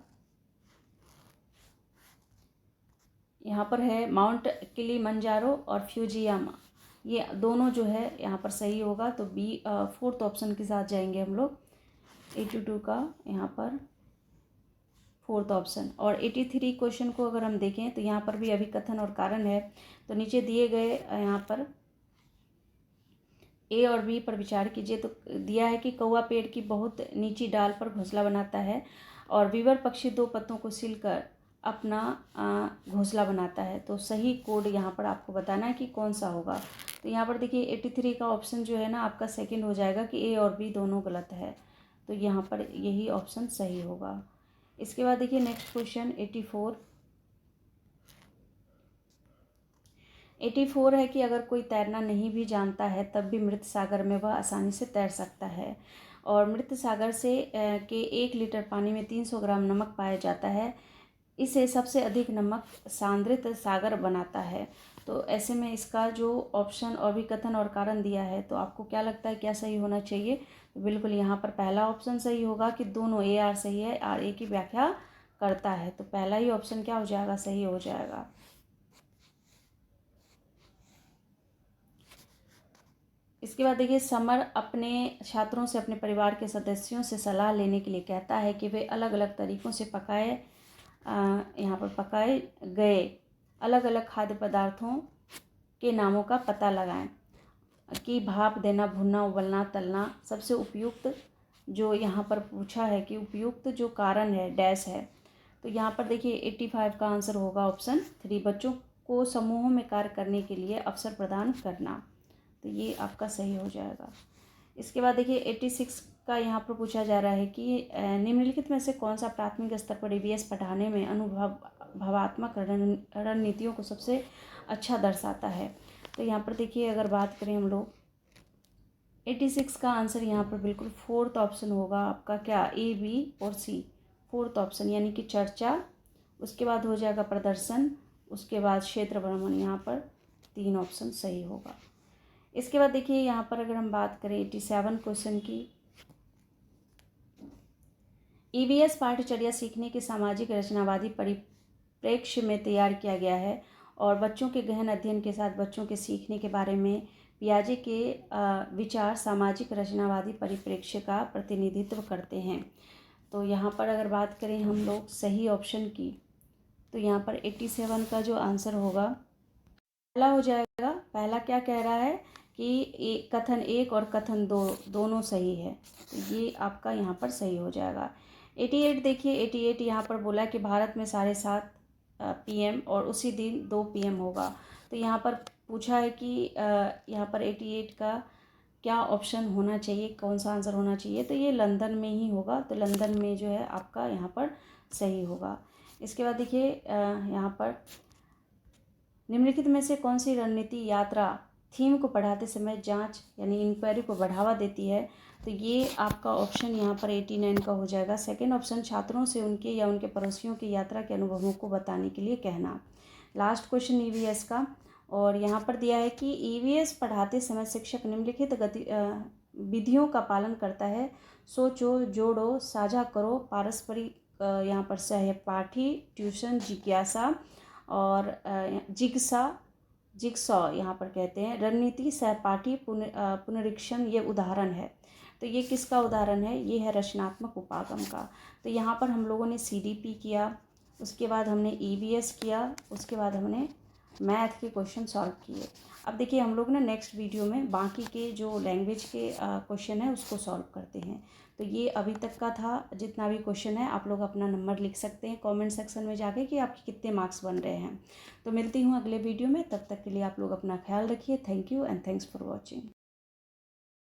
यहाँ पर है माउंट किलिमंजारो और फ्यूजियामा, ये दोनों जो है यहाँ पर सही होगा। तो बी फोर्थ ऑप्शन के साथ जाएंगे हम लोग। 82 का यहाँ पर फोर्थ ऑप्शन। और 83 क्वेश्चन को अगर हम देखें तो यहाँ पर भी अभिकथन और कारण है। तो नीचे दिए गए यहाँ पर ए और बी पर विचार कीजिए। तो दिया है कि कौवा पेड़ की बहुत नीची डाल पर घोंसला बनाता है और वीवर पक्षी 2 पत्तों को सिलकर अपना घोंसला बनाता है। तो सही कोड यहाँ पर आपको बताना है कि कौन सा होगा। तो यहाँ पर देखिए 83 का ऑप्शन जो है ना आपका सेकंड हो जाएगा कि ए और बी दोनों गलत है। तो यहाँ पर यही ऑप्शन सही होगा। इसके बाद देखिए नेक्स्ट क्वेश्चन 84 है कि अगर कोई तैरना नहीं भी जानता है तब भी मृत सागर में वह आसानी से तैर सकता है। और मृत सागर से के 1 लीटर पानी में 300 ग्राम नमक पाया जाता है। इसे सबसे अधिक नमक सांद्रित सागर बनाता है। तो ऐसे में इसका जो ऑप्शन और भी कथन और कारण दिया है, तो आपको क्या लगता है क्या सही होना चाहिए? तो बिल्कुल यहाँ पर पहला ऑप्शन सही होगा कि दोनों ए आर सही है, आर ए की व्याख्या करता है। तो पहला ही ऑप्शन क्या हो जाएगा? सही हो जाएगा। इसके बाद देखिए समर अपने छात्रों से अपने परिवार के सदस्यों से सलाह लेने के लिए कहता है कि वे अलग अलग तरीक़ों से यहाँ पर पकाए गए अलग अलग खाद्य पदार्थों के नामों का पता लगाएं कि भाप देना, भुनना, उबलना, तलना सबसे उपयुक्त जो यहाँ पर पूछा है कि उपयुक्त जो कारण है डैश है। तो यहाँ पर देखिए 85 का आंसर होगा ऑप्शन 3, बच्चों को समूहों में कार्य करने के लिए अवसर प्रदान करना। तो ये आपका सही हो जाएगा। इसके बाद देखिए 86 का यहाँ पर पूछा जा रहा है कि निम्नलिखित में से कौन सा प्राथमिक स्तर पर ईवीएस पढ़ाने में भावात्मक रणनीतियों को सबसे अच्छा दर्शाता है। तो यहाँ पर देखिए अगर बात करें हम लोग 86 का आंसर यहाँ पर बिल्कुल 4th ऑप्शन होगा आपका, क्या ए, बी और सी, 4th ऑप्शन यानी कि चर्चा। उसके बाद हो जाएगा प्रदर्शन, उसके बाद क्षेत्र भ्रमण, यहाँ पर 3 ऑप्शन सही होगा। इसके बाद देखिए यहाँ पर अगर हम बात करें 87 क्वेश्चन की, ईवीएस पाठ्यचर्या सीखने के सामाजिक रचनावादी परिप्रेक्ष्य में तैयार किया गया है और बच्चों के गहन अध्ययन के साथ बच्चों के सीखने के बारे में पियाजे के विचार सामाजिक रचनावादी परिप्रेक्ष्य का प्रतिनिधित्व करते हैं। तो यहाँ पर अगर बात करें हम लोग सही ऑप्शन की, तो यहाँ पर 87 का जो आंसर होगा पहला हो जाएगा। पहला क्या कह रहा है कि कथन 1 और कथन 2 दोनों सही है। तो ये आपका यहाँ पर सही हो जाएगा। 88 देखिए 88 यहाँ पर बोला कि भारत में 7:30 PM और उसी दिन 2 PM होगा। तो यहाँ पर पूछा है कि यहाँ पर 88 का क्या ऑप्शन होना चाहिए, कौन सा आंसर होना चाहिए? तो ये लंदन में ही होगा। तो लंदन में जो है आपका यहाँ पर सही होगा। इसके बाद देखिए यहाँ पर निम्नलिखित में से कौन सी रणनीति यात्रा थीम को पढ़ाते समय जांच यानी इंक्वायरी को बढ़ावा देती है? तो ये आपका ऑप्शन यहाँ पर 89 का हो जाएगा। सेकंड ऑप्शन छात्रों से उनके या उनके पड़ोसियों की यात्रा के अनुभवों को बताने के लिए कहना। लास्ट क्वेश्चन ईवीएस का, और यहाँ पर दिया है कि ईवीएस पढ़ाते समय शिक्षक निम्नलिखित विधियों का पालन करता है: सोचो, जोड़ो, साझा करो, पारस्परिक यहाँ पर सहपाठी, ट्यूशन, जिज्ञासा और जिगसॉ यहाँ पर कहते हैं, रणनीति, सहपाठी, पुनरीक्षण, ये उदाहरण है। तो ये किसका उदाहरण है? ये है रचनात्मक उपागम का। तो यहाँ पर हम लोगों ने सीडीपी किया, उसके बाद हमने ईवीएस किया, उसके बाद हमने मैथ के क्वेश्चन सॉल्व किए। अब देखिए हम लोग ना नेक्स्ट वीडियो में बाकी के जो लैंग्वेज के क्वेश्चन है उसको सॉल्व करते हैं। तो ये अभी तक का था, जितना भी क्वेश्चन है आप लोग अपना नंबर लिख सकते हैं कमेंट सेक्शन में जाके कि आपके कितने मार्क्स बन रहे हैं। तो मिलती हूँ अगले वीडियो में, तब तक के लिए आप लोग अपना ख्याल रखिए। Thank you and thanks for watching.